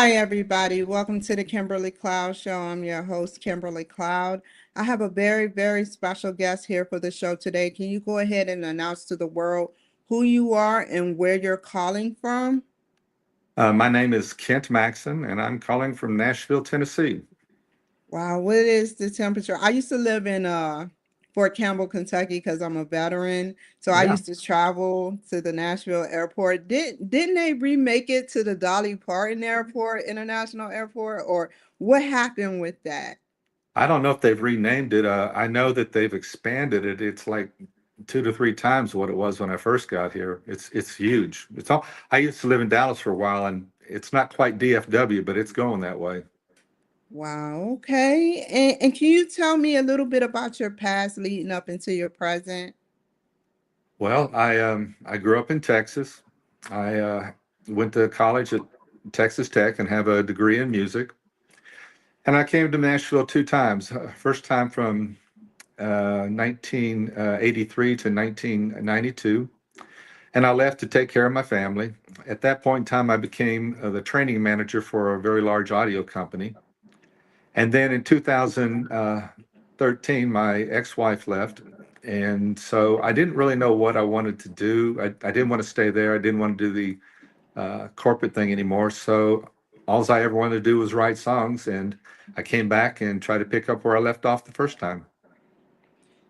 Hi, everybody. Welcome to the Kimberly Cloud Show. I'm your host, Kimberly Cloud. I have a very, very special guest here for the show today. Can you go ahead and announce to the world who you are and where you're calling from? My name is Kent Maxon, and I'm calling from Nashville, Tennessee. Wow, what is the temperature? I used to live in Fort Campbell, Kentucky, because I'm a veteran. So I Yeah, used to travel to the Nashville airport. Didn't they remake it to the Dolly Parton Airport, International Airport, or what happened with that? I don't know if they've renamed it. I know that they've expanded it. It's like two to three times what it was when I first got here. It's huge. It's all. I used to live in Dallas for a while, and it's not quite DFW, but it's going that way. Wow, okay. And can you tell me a little bit about your past leading up into your present? Well, I grew up in Texas. I went to college at Texas Tech and have a degree in music. And I came to Nashville two times. First time from 1983 to 1992. And I left to take care of my family. At that point in time, I became the training manager for a very large audio company. And then in 2013, my ex-wife left. And so I didn't really know what I wanted to do. I didn't want to stay there. I didn't want to do the corporate thing anymore. So all I ever wanted to do was write songs. And I came back and tried to pick up where I left off the first time.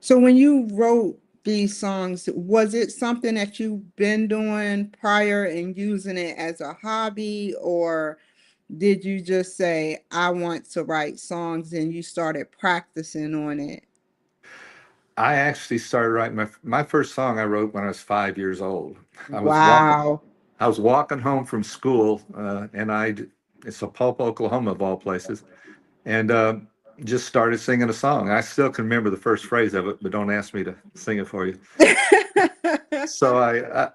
So when you wrote these songs, was it something that you've been doing prior and using it as a hobby, or did you just say, I want to write songs and you started practicing on it? I actually started writing my first song I wrote when I was 5 years old. I was walking Wow. I was walking home from school, and it's a Pulp, Oklahoma of all places, and just started singing a song. I still can remember the first phrase of it, but don't ask me to sing it for you. So I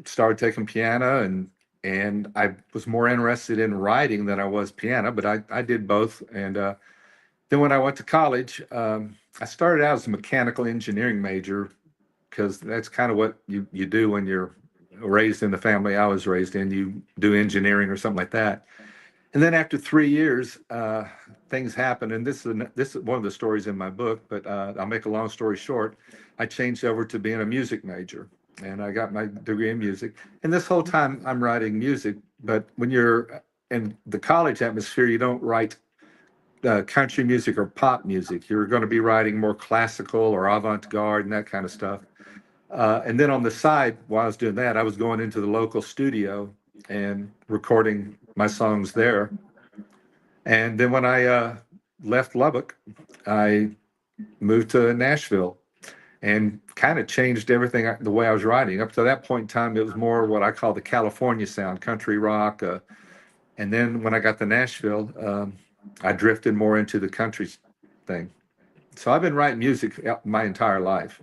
started taking piano, and I was more interested in writing than I was piano, but I did both. And then when I went to college, I started out as a mechanical engineering major because that's kind of what you do when you're raised in the family I was raised in. You do engineering or something like that. And then after 3 years, things happened, and this is one of the stories in my book. But I'll make a long story short. I changed over to being a music major, and I got my degree in music. And this whole time, I'm writing music. But when you're in the college atmosphere, you don't write country music or pop music. You're going to be writing more classical or avant-garde and that kind of stuff. And then on the side, while I was doing that, I was going into the local studio and recording my songs there. And then when I left Lubbock, I moved to Nashville and kind of changed everything the way I was writing. Up to that point in time, it was more what I call the California sound, country rock. And then when I got to Nashville, I drifted more into the country thing. So I've been writing music my entire life.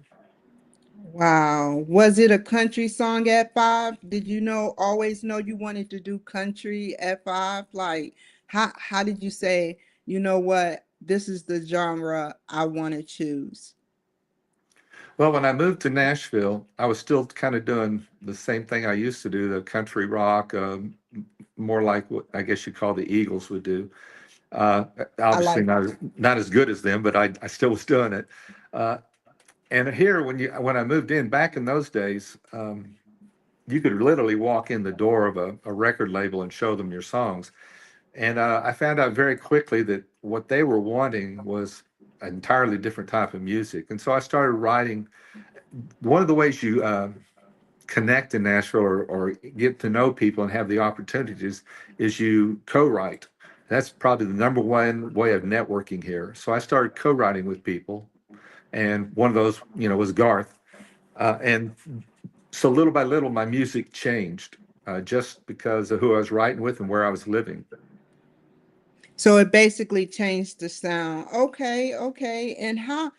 Wow. Was it a country song at 5? Did you always know you wanted to do country at 5? Like, how did you say, you know what, this is the genre I want to choose? Well, when I moved to Nashville, I was still kind of doing the same thing I used to do, the country rock, more like what I guess you call the Eagles would do. Uh, I Obviously like not as good as them, but I still was doing it. Uh, and here, when I moved in back in those days, you could literally walk in the door of a record label and show them your songs. And I found out very quickly that what they were wanting was an entirely different type of music. And so I started writing. One of the ways you connect in Nashville or get to know people and have the opportunities is you co-write. That's probably the number one way of networking here. So I started co-writing with people, and one of those, was Garth. And so little by little, my music changed just because of who I was writing with and where I was living. So it basically changed the sound. Okay, okay. And how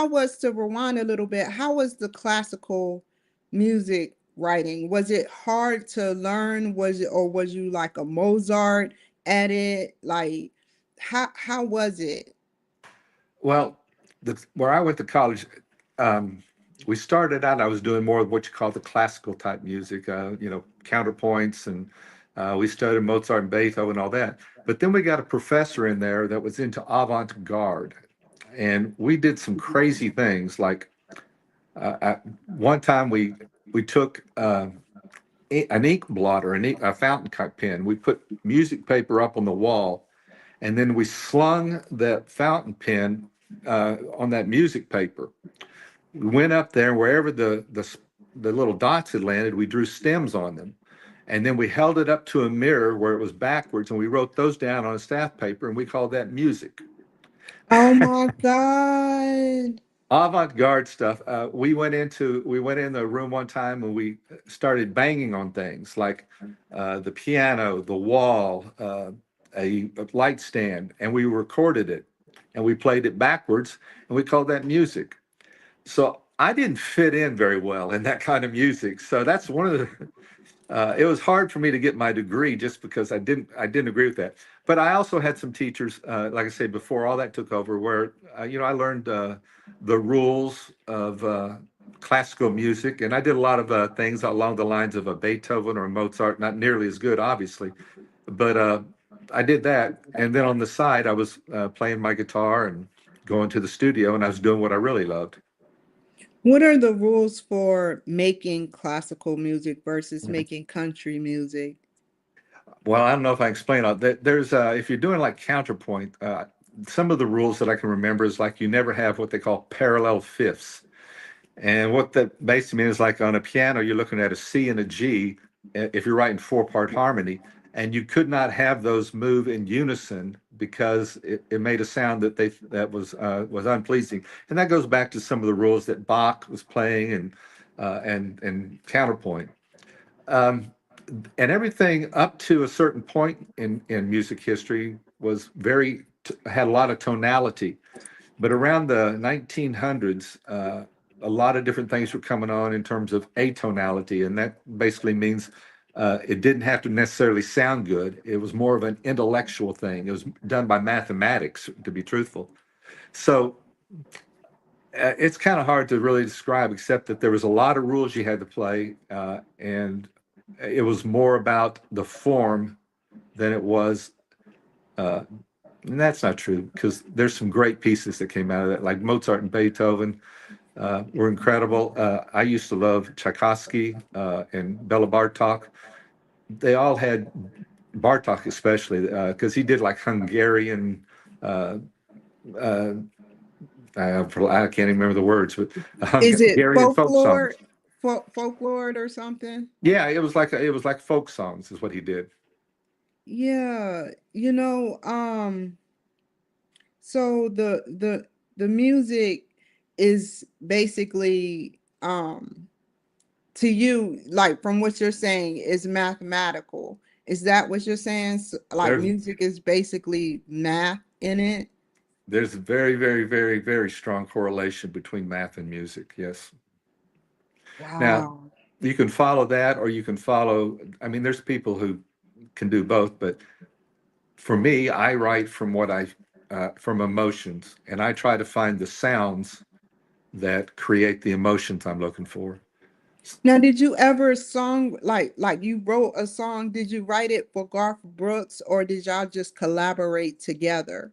was, to rewind a little bit, how was the classical music writing? Was it hard to learn? Was it, or was you like a Mozart at it? Like, how was it? Well, where I went to college, um, we started out, I was doing more of what you call the classical type music, counterpoints and We studied Mozart and Beethoven and all that. But then we got a professor in there that was into avant-garde. And we did some crazy things. Like one time we took an ink blotter, a fountain pen. We put music paper up on the wall, and then we slung that fountain pen on that music paper. We went up there, wherever the little dots had landed, we drew stems on them. And then we held it up to a mirror where it was backwards, and we wrote those down on a staff paper, and we called that music. Oh my God. Avant-garde stuff. We went in the room one time and we started banging on things like the piano, the wall, a light stand, and we recorded it and we played it backwards and we called that music. So I didn't fit in very well in that kind of music. So that's one of the it was hard for me to get my degree just because I didn't agree with that. But I also had some teachers, like I said before, all that took over, where I learned the rules of classical music, and I did a lot of things along the lines of a Beethoven or a Mozart, not nearly as good, obviously, but I did that. And then on the side, I was playing my guitar and going to the studio, and I was doing what I really loved. What are the rules for making classical music versus making country music? Well, I don't know if I explain all that. There's if you're doing like counterpoint, some of the rules that I can remember is like you never have what they call parallel fifths. And what that basically means is like on a piano, you're looking at a C and a G if you're writing four-part harmony, and you could not have those move in unison because it made a sound that was unpleasing. And that goes back to some of the rules that Bach was playing and counterpoint. And everything up to a certain point in music history was had a lot of tonality. But around the 1900s, a lot of different things were coming on in terms of atonality, and that basically means it didn't have to necessarily sound good. It was more of an intellectual thing. It was done by mathematics, to be truthful. So it's kind of hard to really describe, except that there was a lot of rules you had to play, and it was more about the form than it was. And that's not true, because there's some great pieces that came out of that, like Mozart and Beethoven were incredible. I used to love Tchaikovsky and Bela Bartok. They all had, Bartok especially, because he did like Hungarian, I can't even remember the words, but Is it Hungarian folk songs. folklore or something? Yeah, it was like folk songs is what he did. Yeah, so the music is basically to you, like from what you're saying, is mathematical. Is that what you're saying? Like There's music is basically math in it? there's a very, very, very, very strong correlation between math and music. Yes. Now, Wow. you can follow that, or you can follow, I mean, there's people who can do both, but for me, I write from emotions, and I try to find the sounds that create the emotions I'm looking for. Now, did you ever song like you wrote a song? Did you write it for Garth Brooks, or did y'all just collaborate together?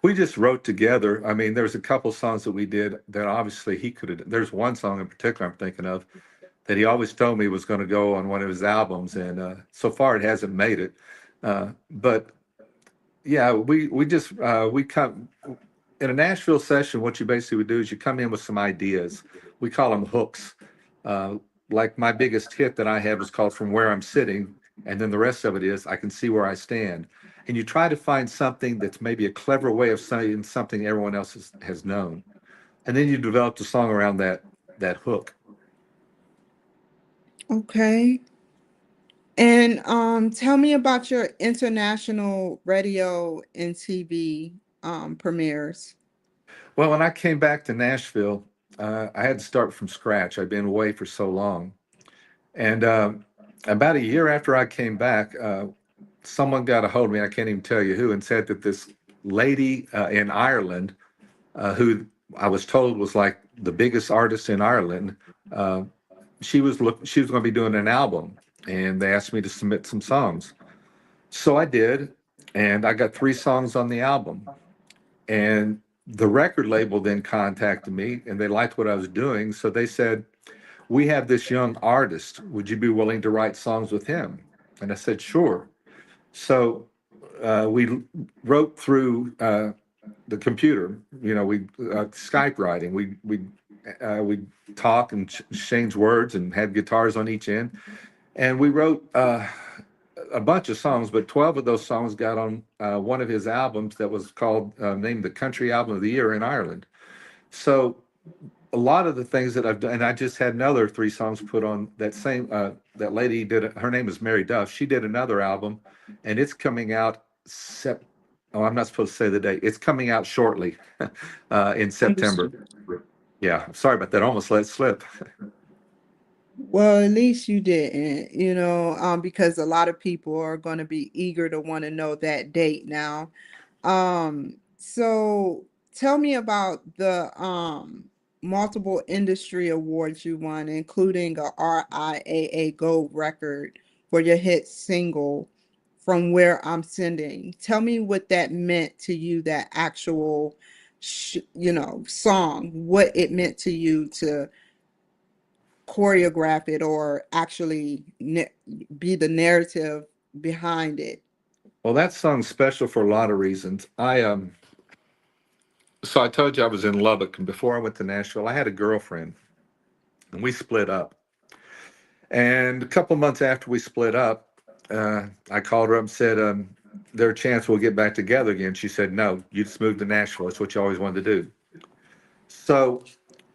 We just wrote together. I mean, there's a couple songs that we did that obviously he could have. There's one song in particular I'm thinking of that he always told me was going to go on one of his albums, and so far it hasn't made it. But yeah, we just we come in a Nashville session. What you basically would do is you come in with some ideas. We call them hooks. Like my biggest hit that I have is called "From Where I'm Sitting," and then the rest of it is "I Can See Where I Stand." And you try to find something that's maybe a clever way of saying something everyone else has known, and then you develop the song around that hook. Okay. And tell me about your international radio and TV premieres. Well, when I came back to Nashville, I had to start from scratch. I'd been away for so long, and about a year after I came back, someone got a hold of me. I can't even tell you who, and said that this lady in Ireland, who I was told was like the biggest artist in Ireland, she was going to be doing an album, and they asked me to submit some songs. So I did, and I got 3 songs on the album. And the record label then contacted me, and they liked what I was doing. So they said, "We have this young artist. Would you be willing to write songs with him?" And I said, "Sure." So we wrote through the computer. We Skype writing. We talk and exchange words and had guitars on each end, and we wrote a bunch of songs. But 12 of those songs got on one of his albums that was called named the Country Album of the Year in Ireland. So a lot of the things that I've done, and I just had another 3 songs put on that same that lady did. Her name is Mary Duff. She did another album, and it's coming out oh, I'm not supposed to say the date. It's coming out shortly in September. Understood. Yeah, sorry about that. Almost let it slip. Well, at least you didn't, because a lot of people are going to be eager to want to know that date now. So tell me about the multiple industry awards you won, including a RIAA Gold Record for your hit single From Where I'm Sending. Tell me what that meant to you, that actual song, what it meant to you to choreograph it or actually be the narrative behind it. Well, that song's special for a lot of reasons. So I told you I was in Lubbock, and before I went to Nashville, I had a girlfriend, and we split up. And a couple months after we split up, I called her up and said, "There's a chance we'll get back together again." She said, "No, you just moved to Nashville. It's what you always wanted to do." So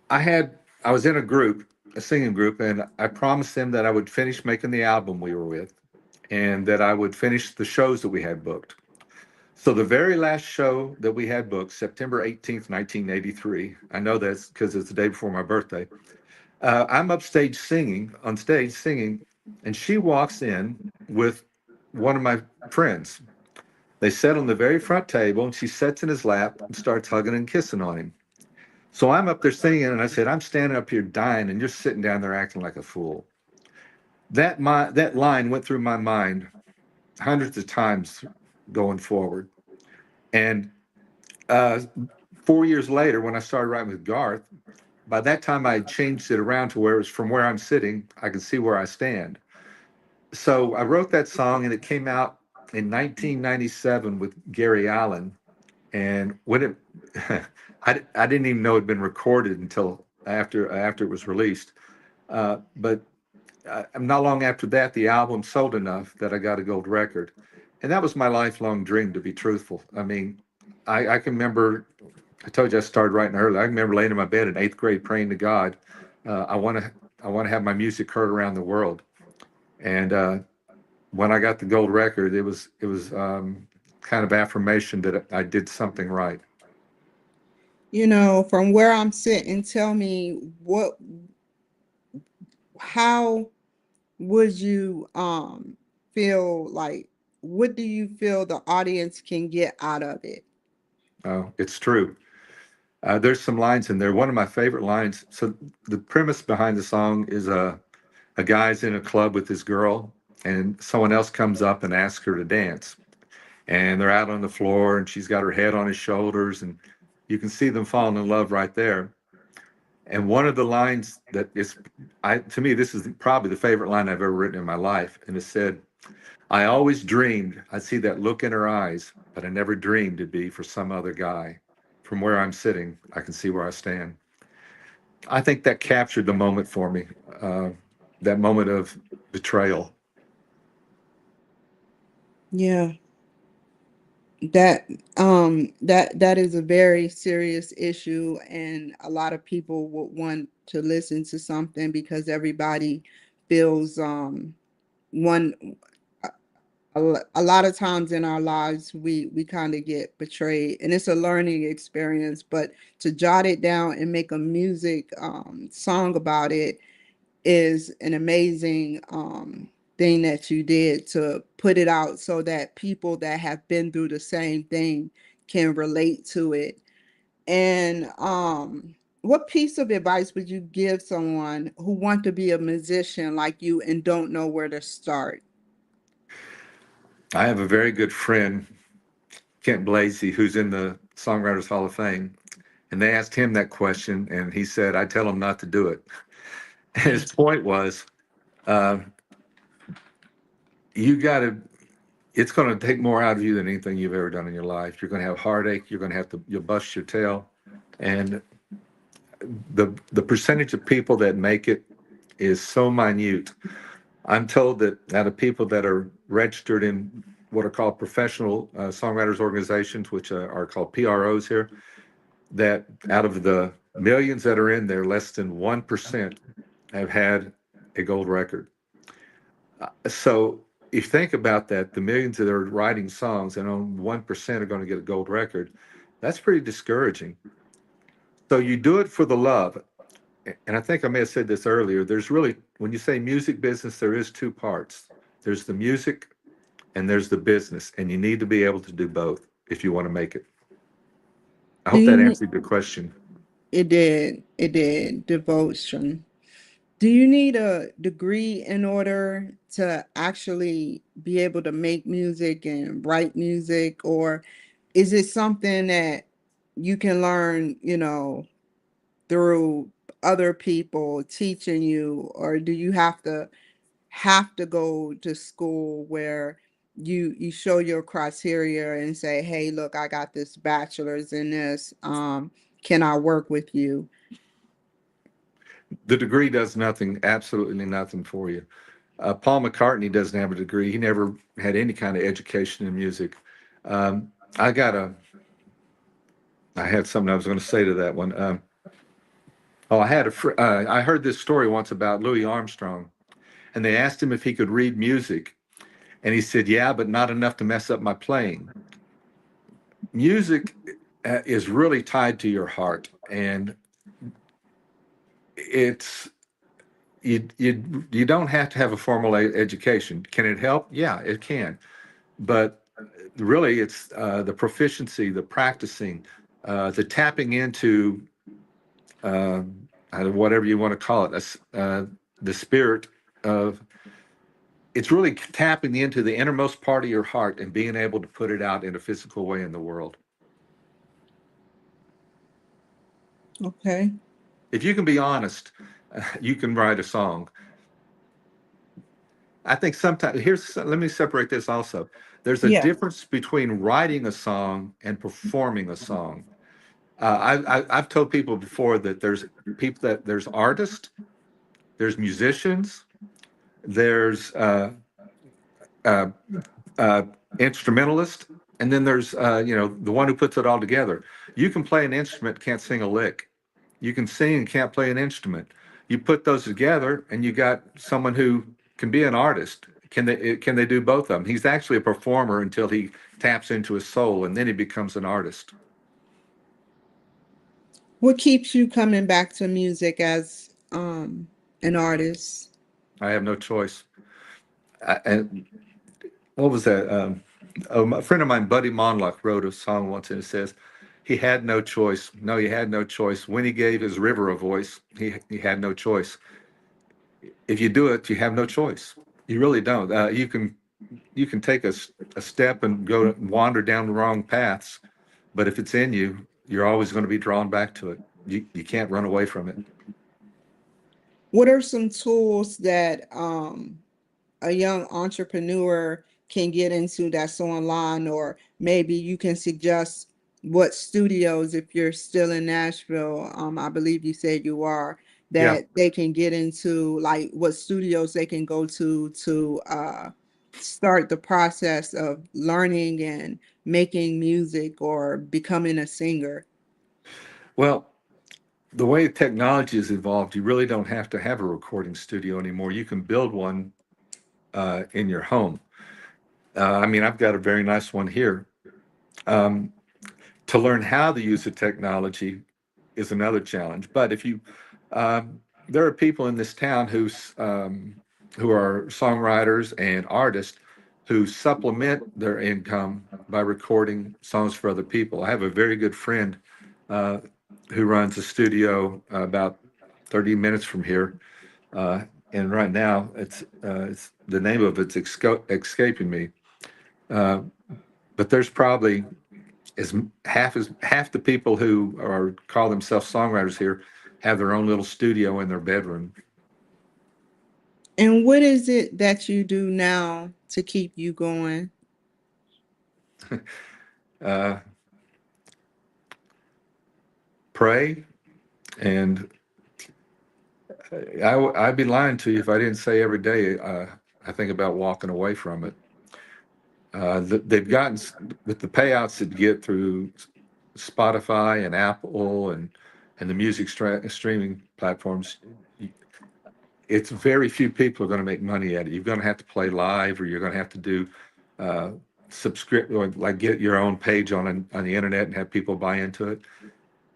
I was in a singing group, and I promised them that I would finish making the album we were with, and that I would finish the shows that we had booked. So the very last show that we had booked, September 18th, 1983, I know that's because it's the day before my birthday. I'm on stage singing, and she walks in with one of my friends. They sit on the very front table, and she sits in his lap and starts hugging and kissing on him. So I'm up there singing, and I said, "I'm standing up here dying, and you're sitting down there acting like a fool." That line went through my mind hundreds of times going forward. And uh, 4 years later, when I started writing with Garth, by that time I had changed it around to where it was from where I'm sitting, I can see where I stand. So I wrote that song, and it came out in 1997 with Gary Allan. And when it, I didn't even know it had been recorded until after it was released. But not long after that, the album sold enough that I got a gold record. And that was my lifelong dream, to be truthful. I mean, I can remember, I told you I started writing early. I remember laying in my bed in 8th grade praying to God, I want to have my music heard around the world. And when I got the gold record, it was kind of affirmation that I did something right. From where I'm sitting, tell me how would you feel like, what do you feel the audience can get out of it? Oh, it's true. There's some lines in there. One of my favorite lines. So the premise behind the song is a guy's in a club with his girl, and someone else comes up and asks her to dance. And they're out on the floor, and she's got her head on his shoulders, and you can see them falling in love right there. And one of the lines to me, this is probably the favorite line I've ever written in my life. And it said, "I always dreamed I'd see that look in her eyes, but I never dreamed it'd be for some other guy. From where I'm sitting, I can see where I stand." I think that captured the moment for me, that moment of betrayal. Yeah, that is a very serious issue, and a lot of people would want to listen to something because everybody feels one a lot of times in our lives we kind of get betrayed, and it's a learning experience, but to jot it down and make a music song about it is an amazing thing that you did, to put it out so that people that have been through the same thing can relate to it. And what piece of advice would you give someone who want to be a musician like you and don't know where to start? I have a very good friend, Kent Blasey, who's in the Songwriters Hall of Fame, and they asked him that question, and he said, "I tell them not to do it." And his point was, uh, you got to. It's going to take more out of you than anything you've ever done in your life. You're going to have heartache. You're going to have to. You'll bust your tail, and the percentage of people that make it is so minute. I'm told that out of people that are registered in what are called professional songwriters organizations, which are called PROs here, that out of the millions that are in there, less than 1% have had a gold record. So if you think about that, the millions that are writing songs and only 1% are going to get a gold record, that's pretty discouraging. So you do it for the love. And I think I may have said this earlier. There's really, when you say music business, there is two parts. There's the music and there's the business, and you need to be able to do both if you want to make it. I Do hope you that need, answered your question. it did, devotion. Do you need a degree in order to actually be able to make music and write music, or is it something that you can learn, through other people teaching you, or do you have to go to school where you show your criteria and say, hey, look, I got this bachelor's in this, can I work with you? The degree does nothing, absolutely nothing for you. Paul McCartney doesn't have a degree. He never had any kind of education in music. Um, I got a, I had something I was going to say to that one. I heard this story once about Louis Armstrong, and they asked him if he could read music, and he said, "Yeah, but not enough to mess up my playing." Music is really tied to your heart, and it's you don't have to have a formal education. Can it help? Yeah, it can. But really, it's the proficiency, the practicing, the tapping into uh, whatever you want to call it, the spirit of. It's really tapping into the innermost part of your heart and being able to put it out in a physical way in the world. Okay. If you can be honest, you can write a song. I think sometimes let me separate this also. There's a Yeah. difference between writing a song and performing a song. I've told people before that there's artists, there's musicians, there's uh, uh, instrumentalist, and then there's the one who puts it all together. You can play an instrument, can't sing a lick. You can sing and can't play an instrument. You put those together, and you got someone who can be an artist. Can they do both of them? He's actually a performer until he taps into his soul, and then he becomes an artist. What keeps you coming back to music as an artist? I have no choice. And what was that? A friend of mine, Buddy Mondlock, wrote a song once, and it says, "He had no choice. No, he had no choice. When he gave his river a voice, he had no choice. If you do it, you have no choice. You really don't. You can take a step and wander down the wrong paths, but if it's in you, you're always going to be drawn back to it. You can't run away from it. What are some tools that a young entrepreneur can get into that's online, or maybe you can suggest what studios, if you're still in Nashville, I believe you said you are, Yeah. that they can get into, like what studios they can go to start the process of learning and making music or becoming a singer. Well, the way technology has evolved, you really don't have to have a recording studio anymore. You can build one in your home. I mean, I've got a very nice one here. Um, to learn how to use the technology is another challenge. But there are people in this town who are songwriters and artists who supplement their income by recording songs for other people. I have a very good friend. Uh, who runs a studio about 30 minutes from here. And right now, it's the name of it's escaping me. Uh, but there's probably half the people who are call themselves songwriters here have their own little studio in their bedroom. And what is it that you do now to keep you going? Uh, Pray, and I'd be lying to you if I didn't say every day I think about walking away from it. They've gotten with the payouts that you get through Spotify and Apple and the music streaming platforms. It's very few people are going to make money at it. You're going to have to play live, or you're going to have to do subscript, or like get your own page on the internet and have people buy into it.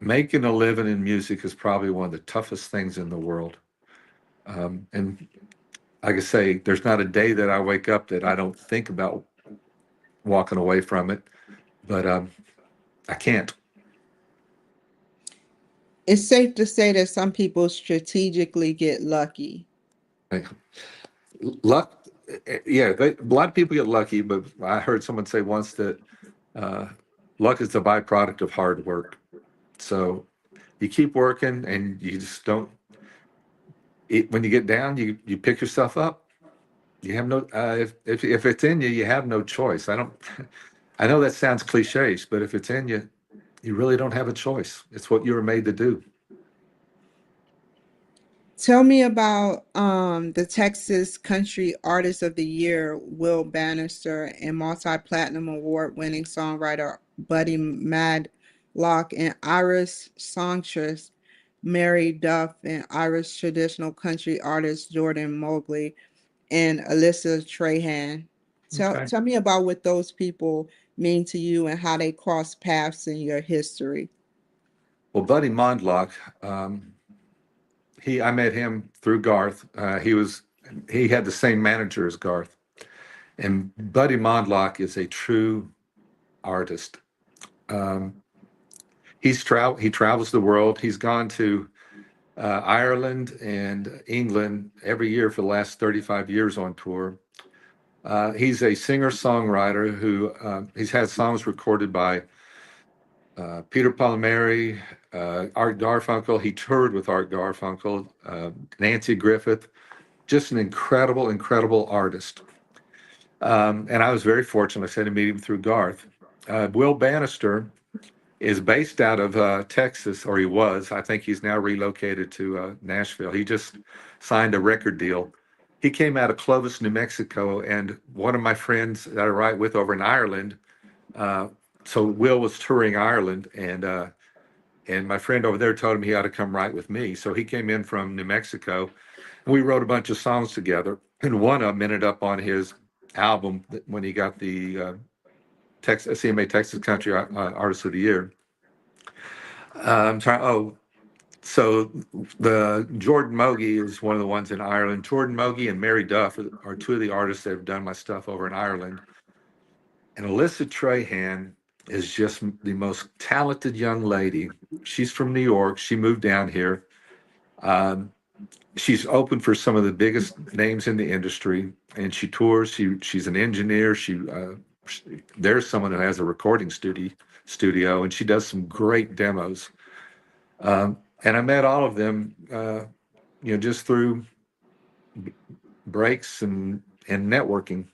Making a living in music is probably one of the toughest things in the world. And like I say, there's not a day that I wake up that I don't think about walking away from it, but I can't. It's safe to say that some people strategically get lucky. Luck, yeah, a lot of people get lucky, but I heard someone say once that luck is the byproduct of hard work. So you keep working, and you just don't. When you get down, you pick yourself up. You have no if it's in you, you have no choice. I don't. I know that sounds cliches, but if it's in you, you really don't have a choice. It's what you were made to do. Tell me about the Texas Country Artist of the Year, Will Banister, and multi-platinum award winning songwriter Buddy Mondlock, and Irish songstress Mary Duff, and Irish traditional country artist Jordan Mogey, and Alyssa Trahan. Okay. Tell me about what those people mean to you and how they cross paths in your history. Well, Buddy Mondlock, I met him through Garth. He had the same manager as Garth, and Buddy Mondlock is a true artist. Um, he travels the world. He's gone to Ireland and England every year for the last 35 years on tour. He's a singer-songwriter who he's had songs recorded by Peter Palmieri, Art Garfunkel. He toured with Art Garfunkel, Nancy Griffith, just an incredible, incredible artist. And I was very fortunate. I said to meet him through Garth. Will Banister is based out of Texas, or he was. I think he's now relocated to Nashville. He just signed a record deal. He came out of Clovis, New Mexico, and one of my friends that I write with over in Ireland. So Will was touring Ireland, and my friend over there told him he ought to come write with me. So he came in from New Mexico, and we wrote a bunch of songs together. And one of them ended up on his album when he got the CMA Texas Country Artist of the Year. So the Jordan Mogey is one of the ones in Ireland. Jordan Mogey and Mary Duff are two of the artists that have done my stuff over in Ireland. And Alyssa Trahan is just the most talented young lady. She's from New York. She moved down here. She's open for some of the biggest names in the industry, and she tours. She's an engineer. There's someone who has a recording studio, and she does some great demos. And I met all of them, just through breaks and networking.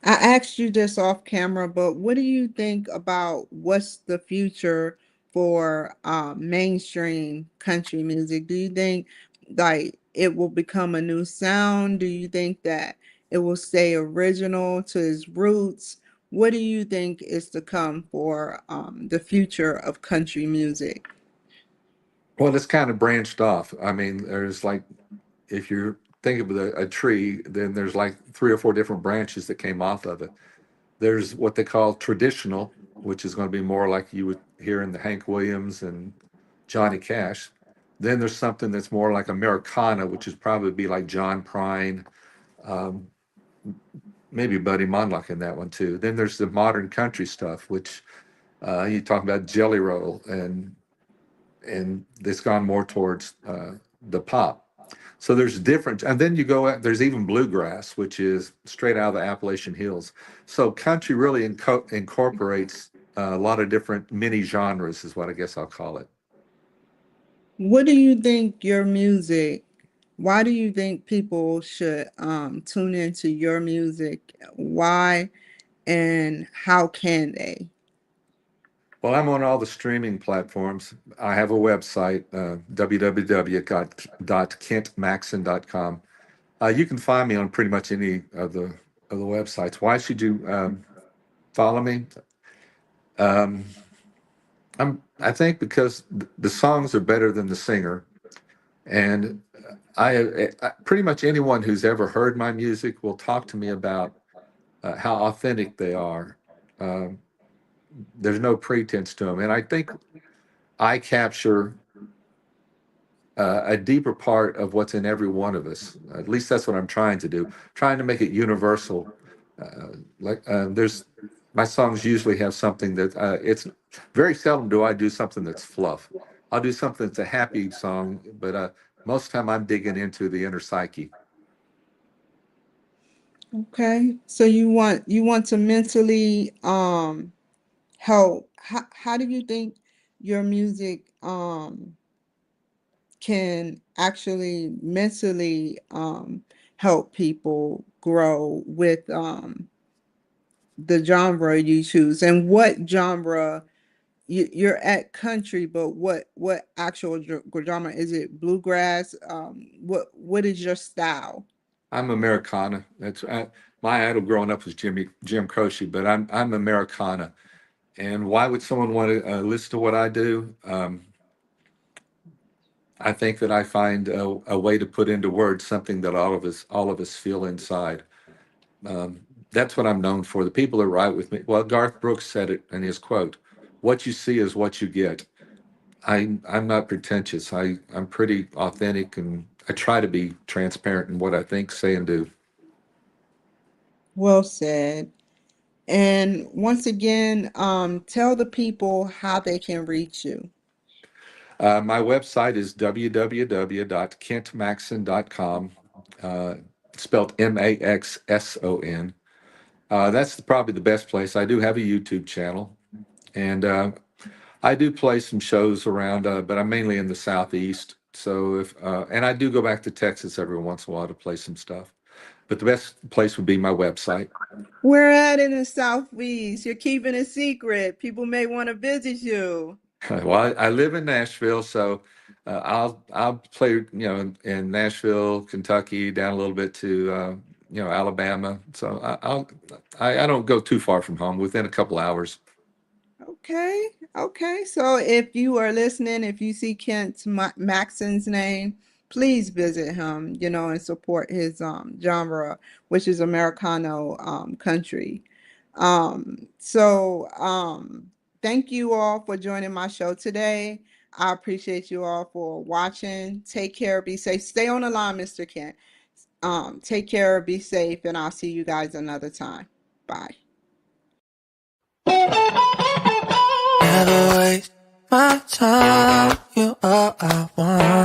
I asked you this off camera, but what do you think about what's the future for mainstream country music? Do you think like it will become a new sound? Do you think that it will stay original to its roots? What do you think is to come for the future of country music? Well, it's kind of branched off. I mean, there's like, if you think of a tree, then there's like 3 or 4 different branches that came off of it. There's what they call traditional, which is going to be more like you would hear in the Hank Williams and Johnny Cash. Then there's something that's more like Americana, which is probably be like John Prine, um, maybe Buddy Mondlock in that one too. Then there's the modern country stuff, which You talk about Jelly Roll, and it's gone more towards the pop. So there's different, and then you go out, there's even bluegrass, which is straight out of the Appalachian Hills. So country really incorporates a lot of different mini genres, is what I guess I'll call it. What do you think your music, why do you think people should tune into your music? Why and how can they? Well, I'm on all the streaming platforms. I have a website, www.kentmaxon.com. You can find me on pretty much any of the websites. Why should you follow me? I think because the songs are better than the singer, and pretty much anyone who's ever heard my music will talk to me about how authentic they are. Um, there's no pretense to them, and I think I capture a deeper part of what's in every one of us. At least that's what I'm trying to do, trying to make it universal. There's my songs usually have something that it's very seldom do I do something that's fluff. I'll do something that's a happy song, but most of the time I'm digging into the inner psyche. Okay. So you want to mentally help. How do you think your music can actually mentally help people grow with the genre you choose? And what genre you're at country, but what actual genre is it? Bluegrass? What is your style? I'm Americana. My idol growing up was Jim Croce, but I'm Americana. And why would someone want to listen to what I do? I think that I find a way to put into words something that all of us feel inside. That's what I'm known for. The people that write with me. Well, Garth Brooks said it in his quote: "What you see is what you get." I'm not pretentious. I'm pretty authentic, and I try to be transparent in what I think, say, and do. Well said. And once again, tell the people how they can reach you. My website is www.kentmaxon.com, spelled Maxson. That's probably the best place. I do have a YouTube channel, and I do play some shows around, but I'm mainly in the Southeast. So and I do go back to Texas every once in a while to play some stuff. But the best place would be my website. We're at in the Southeast. You're keeping a secret. People may want to visit you. Well, I live in Nashville, so I'll play, in Nashville, Kentucky, down a little bit to Alabama. So I don't go too far from home, within a couple hours. Okay. Okay. So if you are listening, if you see Kent Maxon's name, please visit him, and support his genre, which is Americano country. Thank you all for joining my show today. I appreciate you all for watching. Take care, be safe. Stay on the line, Mr. Kent. Take care, be safe, and I'll see you guys another time. Bye. Never waste my time. You are I want.